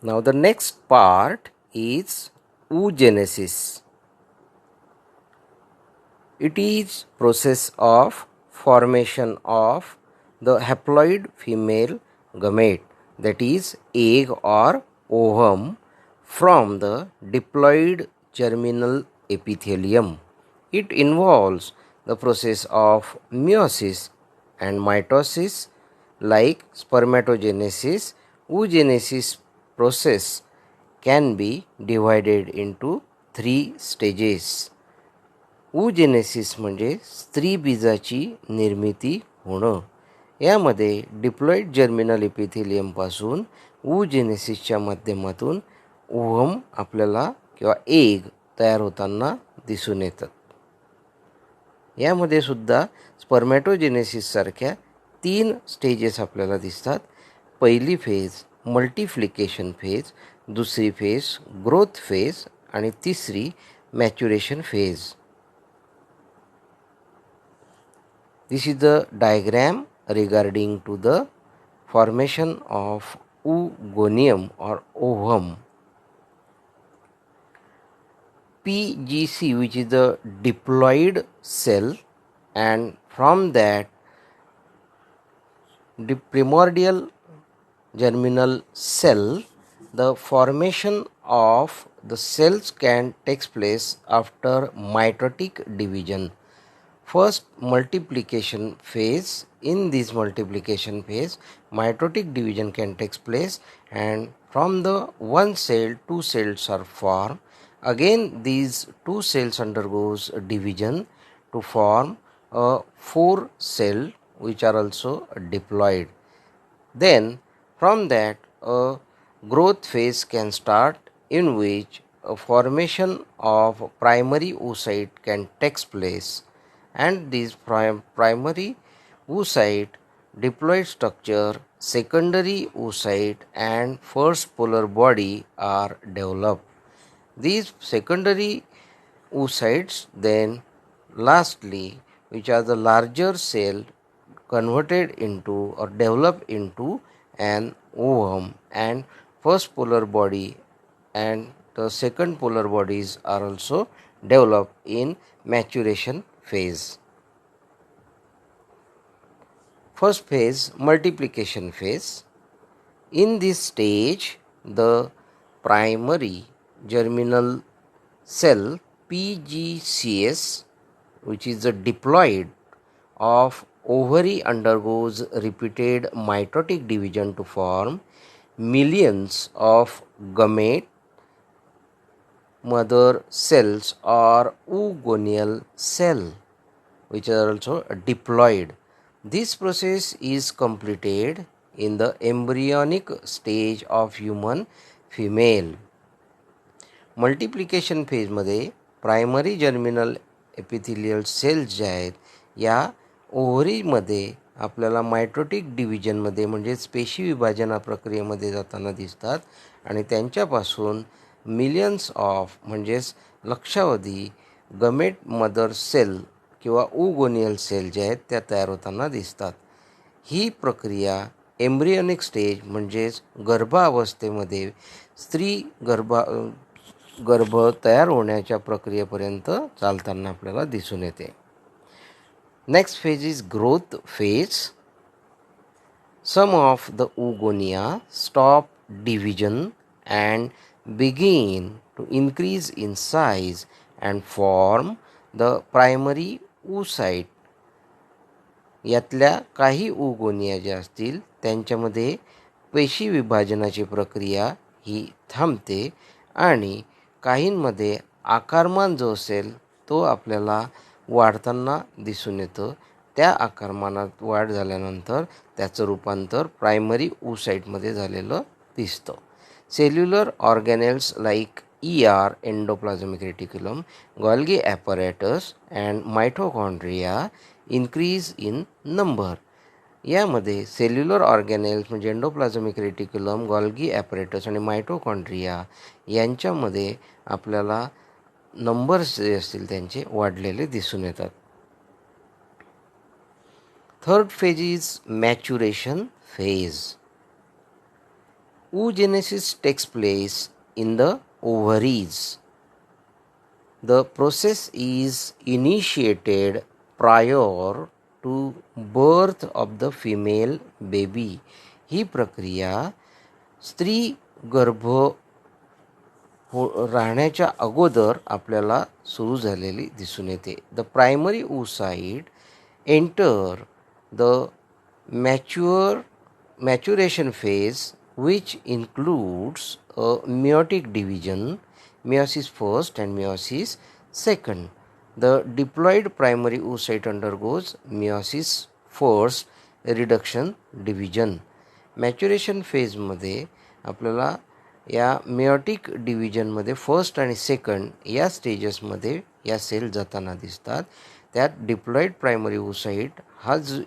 Now the next part is oogenesis. It is process of formation of the haploid female gamete, that is egg or ovum, from the diploid germinal epithelium. It involves the process of meiosis and mitosis like spermatogenesis. Oogenesis process can be divided into 3 stages. ooजेनेसिस म्हणजे स्त्री बीजाची निर्मिती होणं. यामध्ये diploid germinal एपिथेलियमपासून ooजेनेसिसच्या माध्यमातून ovum आपल्याला किंवा egg तयार होताना दिसून येतात. यामध्ये सुद्धा स्पर्मॅटोजेनेसिससारख्या 3 स्टेजेस आपल्याला दिसतात. पहिली फेज मल्टिप्लिकेशन फेज, दुसरी फेज ग्रोथ फेज आणि तिसरी maturation phase. This is the diagram regarding to the formation of oogonium or ovum. PGC, which is the diploid cell, and from that the primordial germinal cell, the formation of the cells can take place after mitotic division. First multiplication phase. In this multiplication phase, mitotic division can take place, and from the one cell 2 cells are formed. Again these 2 cells undergoes division to form a 4 cell which are also diploid. Then from that a growth phase can start, in which a formation of primary oocyte can take place, and this primary oocyte, diploid structure, secondary oocyte and first polar body are developed. These secondary oocytes then lastly, which are the larger cell, converted into or developed into an ovum, and first polar body and the second polar bodies are also developed in maturation phase. First phase, multiplication phase. In this stage, the primary germinal cell PGCS, which is the diploid of ovary, undergoes repeated mitotic division to form millions of gamete mother cells or oogonial cell, which are also diploid. This process is completed in the embryonic stage of human female. Multiplication फेजमध्ये primary germinal epithelial cells जे आहेत या ओव्हरीमध्ये आपल्याला mitotic डिव्हिजनमध्ये म्हणजेच पेशी विभाजना प्रक्रियेमध्ये जाताना दिसतात, आणि त्यांच्यापासून मिलियन्स ऑफ म्हणजेच लक्षावधी गमेट मदर सेल किंवा ओगोनियल सेल जे आहेत त्या तयार होताना दिसतात. ही प्रक्रिया एम्ब्रियोनिक स्टेज म्हणजेच गर्भावस्थेमध्ये स्त्री गर्भ तयार होण्याच्या प्रक्रियेपर्यंत चालताना आपल्याला दिसून येते. Next phase is growth phase. Some of the oogonia stop division and begin to increase in size and form the primary oocyte. यातल्या काही oogonia ज्या असतील त्यांच्यामध्ये पेशी विभाजनाची प्रक्रिया ही थांबते, आणि काहींमध्ये आकारमान जो असेल तो आपल्याला वाढताना दिसून येतं. त्या आकारमानात वाढ झाल्यानंतर त्याचं रूपांतर प्रायमरी oocyteमध्ये झालेलं दिसतं. Cellular organelles like ER, endoplasmic reticulum, Golgi apparatus and mitochondria increase in number. यामध्ये सेल्युलर ऑर्गॅनेल्स म्हणजे एंडोप्लाझमिक रेटिक्युलम, गोल्गी ॲपरेटस आणि मायटोकॉन्ड्रिया यांच्यामध्ये आपल्याला नंबर्स जे असतील त्यांचे वाढलेले दिसून येतात. Third phase is maturation phase. oogenesis takes place in the ovaries. The process is initiated prior to birth of the female baby. ही प्रक्रिया स्त्री गर्भ राहण्याच्या अगोदर आपल्याला सुरू झालेली दिसून येते. The primary oocyte enter the maturation phase, which includes a meiotic division, meiosis first and meiosis second. The diploid primary oocyte undergoes meiosis first reduction division. Maturation फेजमध्ये आपल्याला या मेयोटिक डिव्हिजनमध्ये फर्स्ट आणि सेकंड या स्टेजेसमध्ये या सेल जाताना दिसतात. त्यात diploid primary oocyte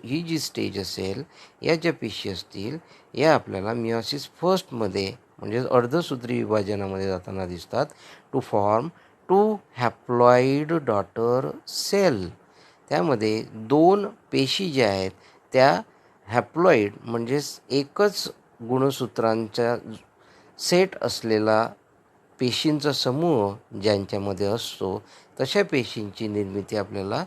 ही जी stage असेल, या ज्या पेशी असतील या आपल्याला मिओसिस फर्स्टमध्ये म्हणजे अर्धसूत्री विभाजनामध्ये जाताना दिसतात to form 2 haploid daughter cell. त्यामध्ये 2 पेशी ज्या आहेत त्या हॅप्लॉइड म्हणजेच एकच गुणसूत्रांचा सेट असलेला पेशींचा समूह ज्यांच्यामध्ये असतो तशा पेशींची निर्मिती आपल्याला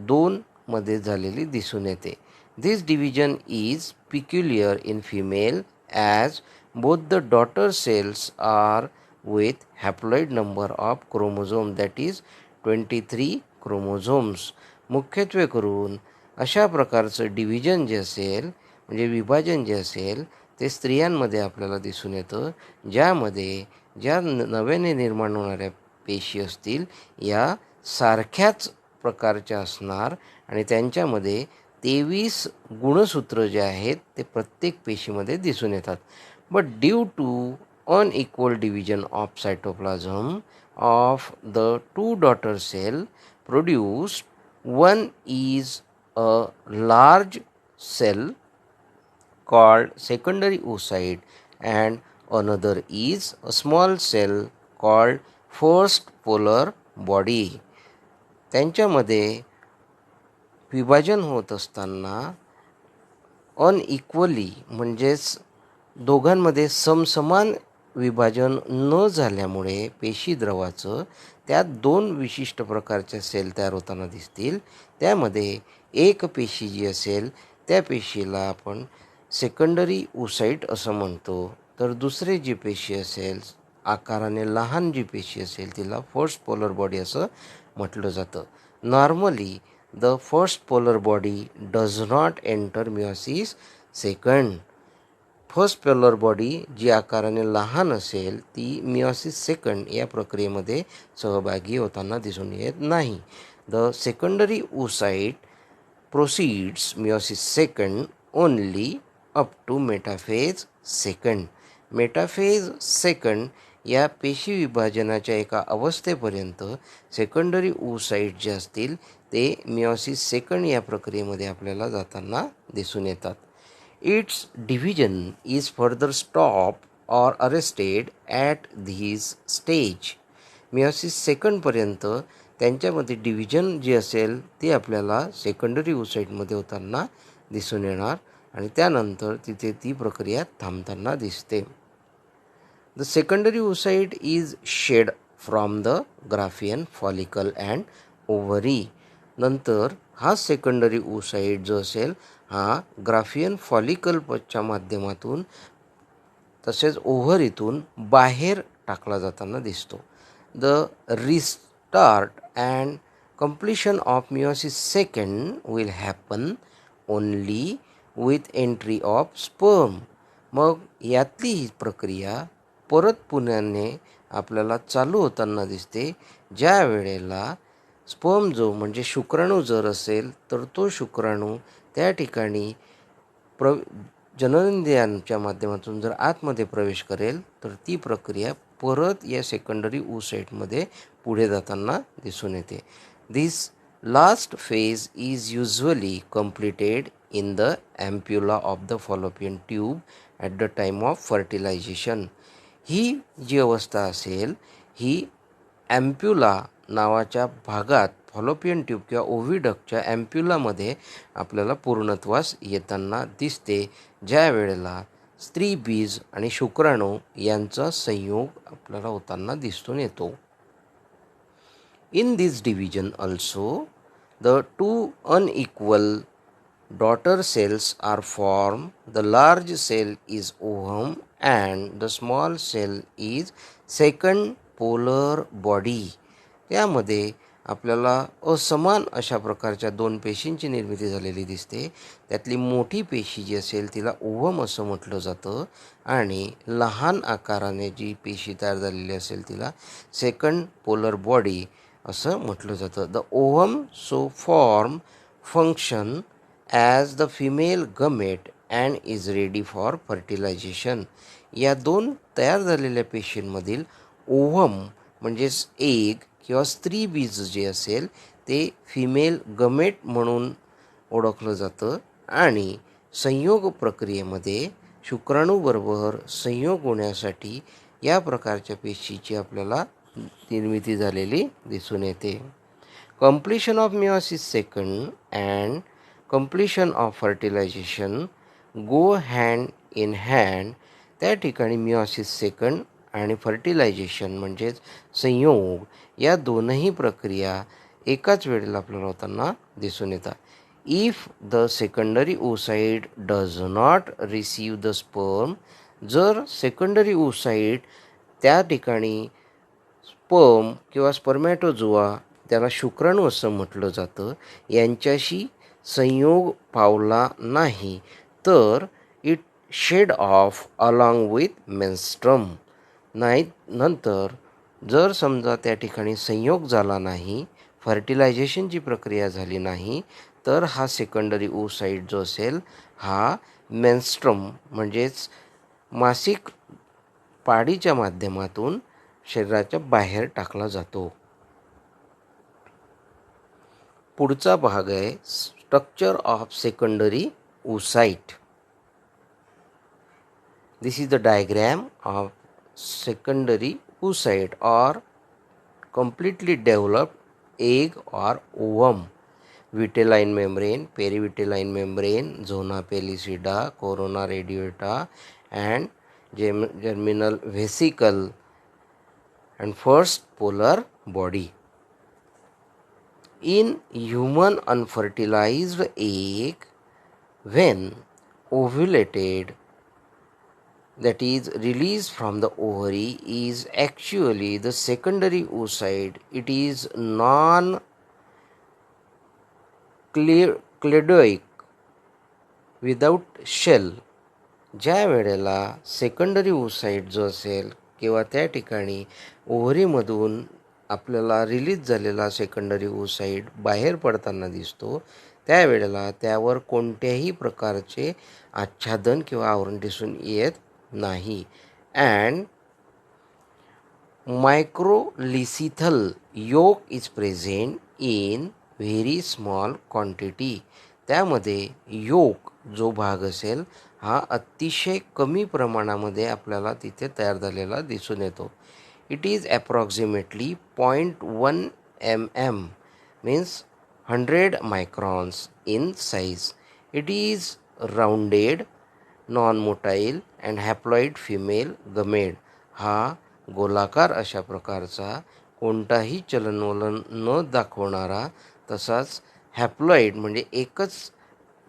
2 मध्ये झालेली दिसून येते. This division is peculiar in female as both the daughter cells are with haploid number of chromosome that is 23 chromosomes. मुख्यत्वे करून अशा प्रकारचं डिव्हिजन जे असेल म्हणजे विभाजन जे असेल ते स्त्रियांमध्ये आपल्याला दिसून येतं, ज्यामध्ये ज्या नव्याने निर्माण होणाऱ्या पेशी असतील या सारख्याच प्रकारच्या असणार आणि त्यांच्यामध्ये 23 गुणसूत्र जे आहेत ते प्रत्येक पेशीमध्ये दिसून येतात. But due to unequal division of cytoplasm of the 2 daughter cell produced, one is a large cell called secondary oocyte and another is a small cell called first polar body. त्यांच्यामध्ये विभाजन होत असताना अनइक्वली म्हणजेच दोघांमध्ये समसमान विभाजन न झाल्यामुळे पेशी द्रवाचं त्यात 2 विशिष्ट प्रकारच्या सेल तयार होताना दिसतील. त्यामध्ये एक पेशी जी असेल त्या पेशीला आपण सेकंडरी oocyte असं म्हणतो, तर दुसरी जी पेशी असेल आकाराने लहान जी पेशी असेल तिला फर्स्ट पोलर बॉडी असं म्हटलं जातं. Normally the first polar body does not enter meiosis second. First polar body जी आकाराने लहान असेल ती मिओसिस सेकंड या प्रक्रियेमध्ये सहभागी होताना दिसून येत नाही. The secondary oocyte proceeds meiosis second only up to metaphase second. Metaphase second या पेशी विभाजनाच्या एका अवस्थेपर्यंत सेकंडरी oocyte जे असतील ते मिओसिस सेकंड या प्रक्रियेमध्ये आपल्याला जाताना दिसून येतात. Its division is further stop or arrested at these stage. Meiosis सेकंडपर्यंत त्यांच्यामध्ये डिव्हिजन जे असेल ते आपल्याला सेकंडरी oocyteमध्ये होताना दिसून येणार आणि त्यानंतर तिथे ती प्रक्रिया थांबताना दिसते. The secondary oocyte is shed from the Graafian follicle and ovary. नंतर हा सेकंडरी oocyte जो असेल हा ग्राफियन फॉलिकलच्या माध्यमातून तसेच ओव्हरीतून बाहेर टाकला जाताना दिसतो. The restart and completion of meiosis second will happen only with entry of sperm. मग यातली ही प्रक्रिया परत पुन्हाने आपल्याला चालू होताना दिसते ज्या वेळेला स्पर्म जो म्हणजे शुक्राणू जर असेल तर तो शुक्राणू त्या ठिकाणी जननेंद्रियांच्या माध्यमातून जर आतमध्ये प्रवेश करेल तर ती प्रक्रिया परत या सेकंडरी oocyteमध्ये पुढे जाताना दिसून येते. This last phase is usually completed in the ampulla of the fallopian tube at the time of fertilization. ही जी अवस्था असेल ही ॲम्प्युला नावाच्या भागात फॉलोपियन ट्यूब किंवा ओव्हिडक्टच्या ॲम्प्युलामध्ये आपल्याला पूर्णत्वास येताना दिसते ज्या वेळेला स्त्री बीज आणि शुक्राणू यांचा संयोग आपल्याला होताना दिसून येतो. In this division also, the two unequal daughter cells are formed. The large cell is ovum and the small cell is second polar body. यामध्ये आपल्याला असमान अशा प्रकारच्या दोन पेशींची निर्मिती झालेली दिसते. त्यातली मोठी पेशी जी असेल तिला ओव्हम असं म्हटलं जातं आणि लहान आकाराने जी पेशी तयार झालेली असेल तिला सेकंड पोलर बॉडी असं म्हटलं जातं. The ovum so form function as the female gamete and is ready for fertilization. या दोन तयार झालेल्या पेशींमधील ओव्हम म्हणजेच एग किंवा स्त्री बीज जे असेल ते फिमेल गमेट म्हणून ओळखलं जातं आणि संयोग प्रक्रियेमध्ये शुक्राणूबरोबर संयोग होण्यासाठी या प्रकारच्या पेशीची आपल्याला निर्मिती झालेली दिसून येते. Completion of meiosis second and completion of fertilization go hand in hand. त्या ठिकाणी मियोसिस सेकंड आणि फर्टिलायझेशन म्हणजेच संयोग या दोनही प्रक्रिया एकाच वेळेला आपल्याला होताना दिसून येतात. If the secondary oocyte does not receive the sperm, जर सेकंडरी ओसाइड त्या ठिकाणी स्पर्म किंवा स्पर्मॅटोझोआ त्याला शुक्राणू असं म्हटलं जातं यांच्याशी संयोग पावला नाही तर it shed off along with menstruum. नाही नंतर जर समजा त्या ठिकाणी संयोग झाला नाही, फर्टिलायझेशनची प्रक्रिया झाली नाही तर हा सेकंडरी ओसाइड जो असेल हा मेन्स्ट्रम म्हणजेच मासिक पाळीच्या माध्यमातून शरीराच्या बाहेर टाकला जातो. पुढचा भाग आहे structure of secondary oocyte. This is the diagram of secondary oocyte or completely developed egg or ovum. Vitelline membrane, perivitelline membrane, zona pellucida, corona radiata and germinal vesicle and first polar body. In human unfertilized egg, when ovulated, that is released from the ovary, is actually the secondary oocyte. It is non-cladoic without shell. ज्या वेळेला secondary oocyte जो असेल किंवा त्या ठिकाणी ओव्हरीमधून आपल्याला release झालेला secondary oocyte बाहेर पडताना दिसतो त्यावेळेला त्यावर कोणत्याही प्रकारचे आच्छादन किंवा आवरण दिसून येत नाही. And microlecithal yolk is present in very small quantity. त्यामध्ये योक जो भाग असेल हा अतिशय कमी प्रमाणामध्ये आपल्याला तिथे तयार झालेला दिसून येतो. It is approximately 0.1 mm means 100 microns in size. It is rounded, non motile and haploid female gamete. हा गोलाकार अशा प्रकारचा कोणताही चलनवलन न दाखवणारा तसाच हॅप्लॉइड म्हणजे एकच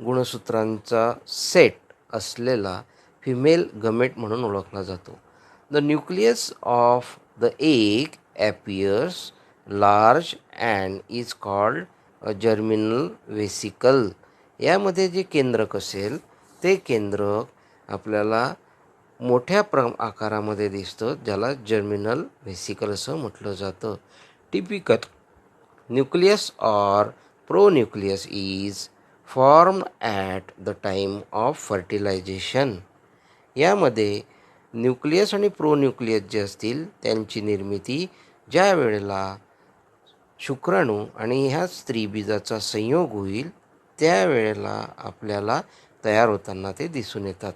गुणसूत्रांचा सेट असलेला फिमेल गमेट म्हणून ओळखला जातो. The nucleus of the egg appears large and is called a germinal vesicle. यामध्ये जे केंद्रक असेल ते केंद्रक आपल्याला मोठ्या आकारामध्ये दिसतं ज्याला जर्मिनल व्हेसिकल असं म्हटलं जातं. Typical nucleus or pronucleus is formed at the time of fertilization. यामध्ये न्यूक्लियस आणि प्रोन्यूक्लियस जे असतील त्यांची निर्मिती ज्या वेळेला शुक्राणू आणि ह्या स्त्रीबीजाचा संयोग होईल त्यावेळेला आपल्याला तयार होताना ते दिसून येतात.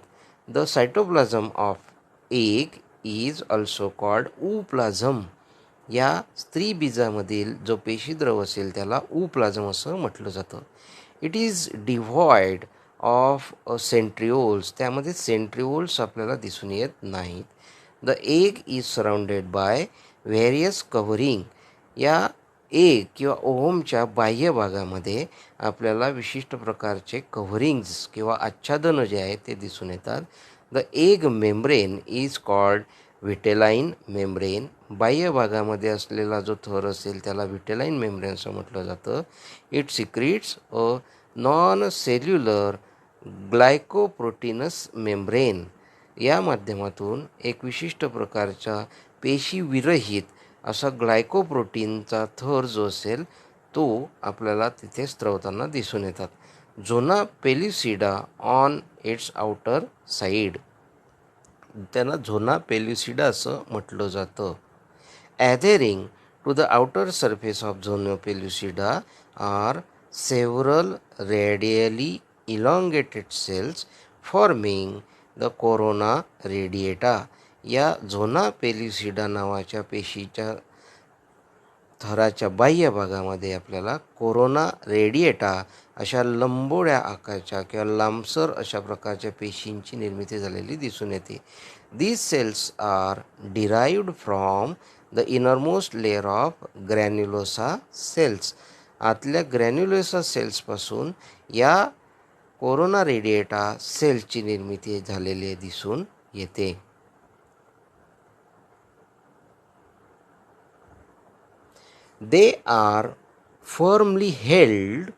The cytoplasm of egg is also called ooप्लाझम. या स्त्रीबीजामधील जो पेशीद्रव असेल त्याला ooप्लाझम असं म्हटलं जातं. इट इज डिव्हॉइड ऑफ सेंट्रिओल्स, त्यामध्ये सेंट्रिओल्स आपल्याला दिसून येत नाहीत. The egg is surrounded by various covering, या एग किंवा ओव्हमच्या बाह्य भागामध्ये आपल्याला विशिष्ट प्रकारचे कव्हरिंग्ज किंवा आच्छादनं जे आहेत ते दिसून येतात. The egg membrane is called vitelline membrane, बाह्य भागामध्ये असलेला जो थर असेल त्याला व्हिटेलाइन मेम्ब्रेन असं म्हटलं जातं. It secretes a non cellular glycoproteinous membrane, या माध्यमातून एक विशिष्ट प्रकारचा पेशीविरहित असा ग्लायकोप्रोटीनचा थर जो असेल तो आपल्याला तिथे स्त्रवताना दिसून येतात. झोना पेल्युसिडा ऑन इट्स आउटर साईड, त्यांना झोना पेल्युसिडा असं म्हटलं जातं. Adhering to the outer surface of zona pellucida are several radially elongated cells forming the corona radiata. या झोना पेल्युसिडा नावाच्या पेशीच्या थराच्या बाह्य भागामध्ये आपल्याला कोरोना रेडिएटा अशा लंबोळ्या आकारच्या किंवा लांबसर अशा प्रकारच्या पेशींची निर्मिती झालेली दिसून येते. These cells are derived from the innermost layer of granulosa cells. आतल्या ग्रॅन्युलोसा सेल्सपासून या कोरोना रेडिएटा सेल्सची निर्मिती झालेली दिसून येते. They are firmly held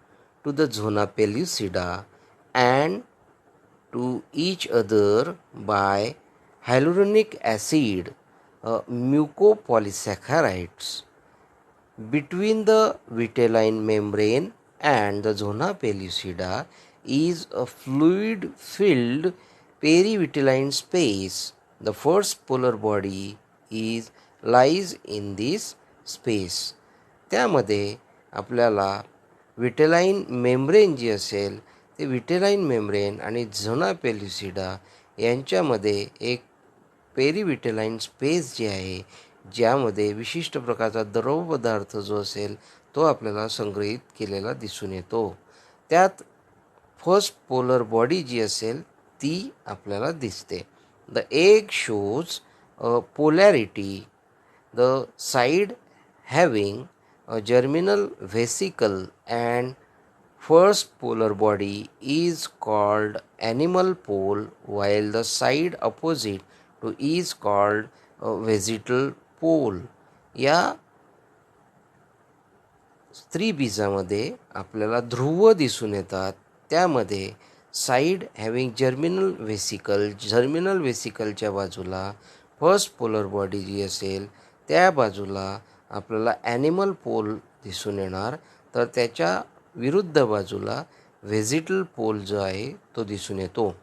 to the zona pellucida and to each other by hyaluronic acid mucopolysaccharides. Between the vitelline membrane and the zona pellucida is a fluid-filled perivitelline space. The first polar body lies in this space. त्यामध्ये आपल्याला व्हिटेलाइन membrane जी असेल ते व्हिटेलाइन membrane आणि झोना पेल्युसिडा यांच्यामध्ये एक पेरिव्हिटेलाइन space जी आहे ज्यामध्ये विशिष्ट प्रकारचा द्रव पदार्थ जो असेल तो आपल्याला संग्रहित केलेला दिसून येतो. त्यात फर्स्ट पोलर बॉडी जी असेल ती आपल्याला दिसते. The egg shows polarity, the side having a germinal vesicle and first polar body is called animal pole while the side opposite to is called vegetal pole. या स्त्री बीजामध्ये आपल्याला ध्रुव दिसून येतात. त्यामध्ये साईड हॅविंग जर्मिनल वेसिकलच्या बाजूला फर्स्ट पोलर बॉडी जी असेल त्या बाजूला आपल्याला ॲनिमल पोल दिसून येणार, तर त्याच्या विरुद्ध बाजूला व्हेजिटल पोल जो आहे तो दिसून येतो.